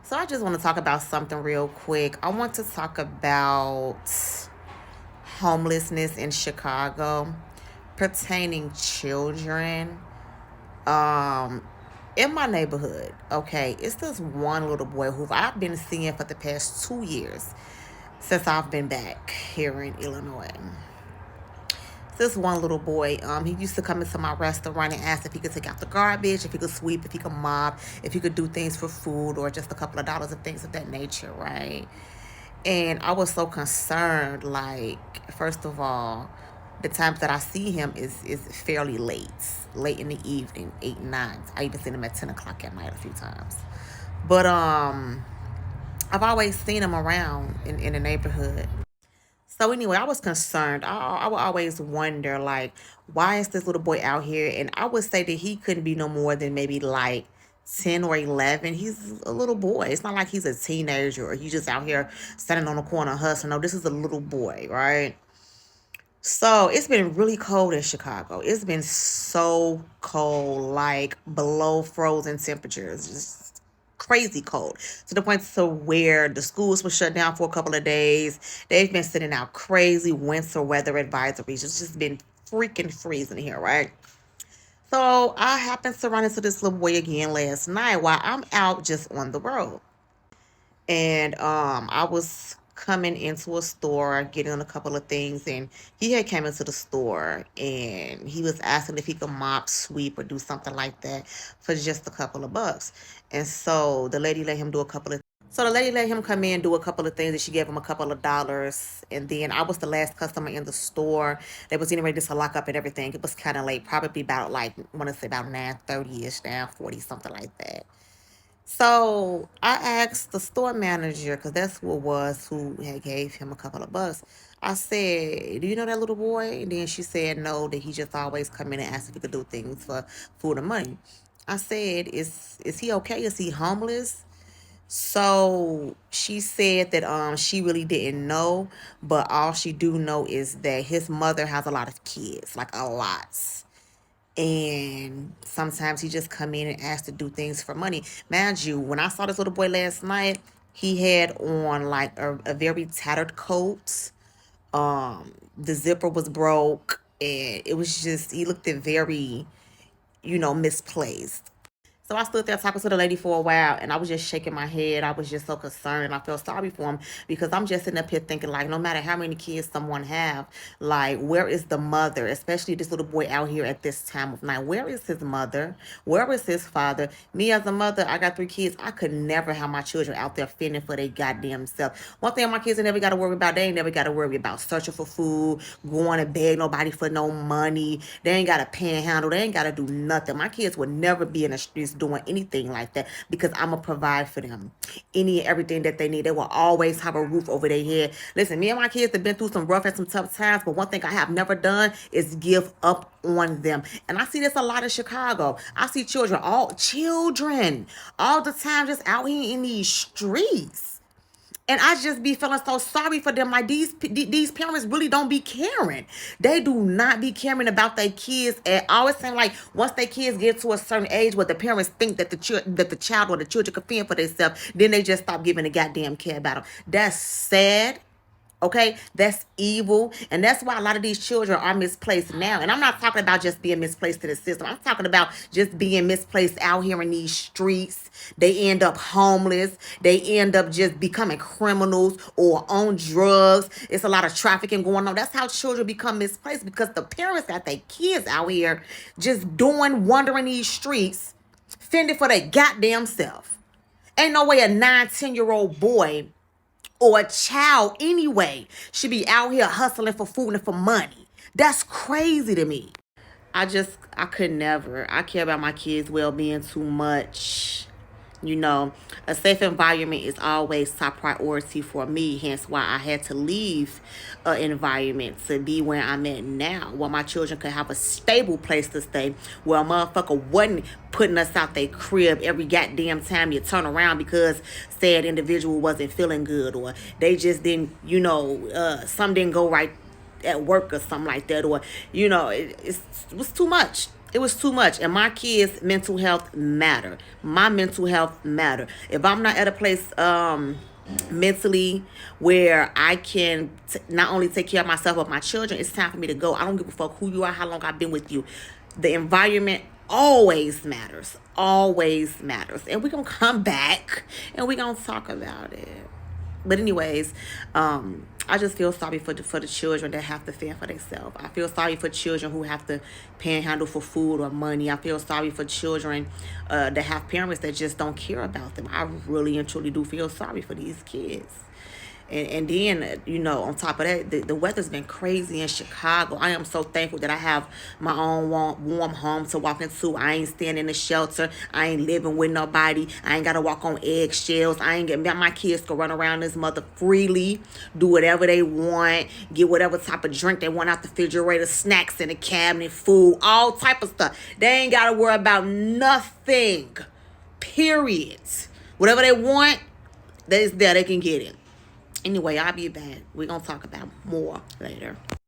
So I just want to talk about something real quick. I want to talk about homelessness in Chicago pertaining children. Um in my neighborhood, okay, it's this one little boy who I've been seeing for the past 2 years since I've been back here in Illinois. This one little boy, he used to come into my restaurant and ask if he could take out the garbage, if he could sweep, if he could mop, if he could do things for food or just a couple of dollars and things of that nature, right? And I was so concerned, like, first of all, the times that I see him is fairly late in the evening, 8, 9. I even seen him at 10 o'clock at night a few times. But I've always seen him around in the neighborhood. So anyway, I was concerned. I would always wonder, like, why is this little boy out here? And I would say that he couldn't be no more than maybe like 10 or 11. He's a little boy. It's not like he's a teenager or he's just out here standing on the corner hustling. No, this is a little boy, right? So it's been really cold in Chicago. It's been so cold, like below frozen temperatures. Just crazy cold to the point to where the schools were shut down for a couple of days. They've been sending out crazy winter weather advisories. It's just been freaking freezing here, right? So I happened to run into this little boy again last night while I'm out just on the road. And I was coming into a store getting a couple of things, and he had came into the store and he was asking if he could mop, sweep, or do something like that for just a couple of bucks. And so the lady let him do a couple of so the lady let him come in, do a couple of things, and she gave him a couple of dollars. And then I was the last customer in the store. They was getting ready to lock up and everything. It was kind of late, probably about like, I want to say about 9:30ish, 9:40, something like that. So I asked the store manager, because that's who it was who had gave him a couple of bucks. I said, "Do you know that little boy?" And then she said no, that he just always come in and ask if he could do things for food and money. I said, "Is he okay? Is he homeless?" So she said that she really didn't know, but all she do know is that his mother has a lot of kids, like a lot. And sometimes he just come in and ask to do things for money. Mind you, when I saw this little boy last night, he had on like a very tattered coat. The zipper was broke, and it was just, he looked at very, misplaced. So I stood there talking to the lady for a while, and I was just shaking my head. I was just so concerned. I felt sorry for him because I'm just sitting up here thinking, like, no matter how many kids someone have, like, where is the mother? Especially this little boy out here at this time of night. Where is his mother? Where is his father? Me as a mother, I got 3 kids. I could never have my children out there fending for their goddamn self. One thing my kids ain't never got to worry about, they ain't never got to worry about searching for food, going to beg nobody for no money. They ain't got to panhandle. They ain't got to do nothing. My kids would never be in the streets doing anything like that because I'm going to provide for them any and everything that they need. They will always have a roof over their head. Listen, me and my kids have been through some rough and some tough times, but one thing I have never done is give up on them. And I see this a lot in Chicago. I see children all the time just out here in these streets. And I just be feeling so sorry for them. Like these parents really don't be caring. They do not be caring about their kids at all. It seems like once their kids get to a certain age where the parents think that the child or the children can fend for themselves, then they just stop giving a goddamn care about them. That's sad. Okay, that's evil, and that's why a lot of these children are misplaced now. And I'm not talking about just being misplaced to the system. I'm talking about just being misplaced out here in these streets. They end up homeless. They end up just becoming criminals or on drugs. It's a lot of trafficking going on. That's how children become misplaced because the parents got their kids out here just wandering these streets, fending for their goddamn self. Ain't no way a 9, 10-year-old boy or a child anyway should be out here hustling for food and for money. That's crazy to me. I could never. I care about my kids' well being too much. A safe environment is always top priority for me. Hence why I had to leave an environment to be where I'm at now, where my children could have a stable place to stay, where a motherfucker wasn't putting us out their crib every goddamn time you turn around because said individual wasn't feeling good or they just didn't, something didn't go right at work or something like that, or it was too much. It was too much. And my kids' mental health matter. My mental health matter. If I'm not at a place mentally where I can not only take care of myself but my children, it's time for me to go. I don't give a fuck who you are, how long I've been with you. The environment always matters. Always matters. And we're going to come back and we're going to talk about it. But anyways, I just feel sorry for the children that have to fend for themselves. I feel sorry for children who have to panhandle for food or money. I feel sorry for children that have parents that just don't care about them. I really and truly do feel sorry for these kids. And then, on top of that, the weather's been crazy in Chicago. I am so thankful that I have my own warm home to walk into. I ain't staying in the shelter. I ain't living with nobody. I ain't got to walk on eggshells. My kids can run around this mother freely, do whatever they want, get whatever type of drink they want out the refrigerator, snacks in the cabinet, food, all type of stuff. They ain't got to worry about nothing, period. Whatever they want, that is there. They can get it. Anyway, I'll be back. We're going to talk about more later.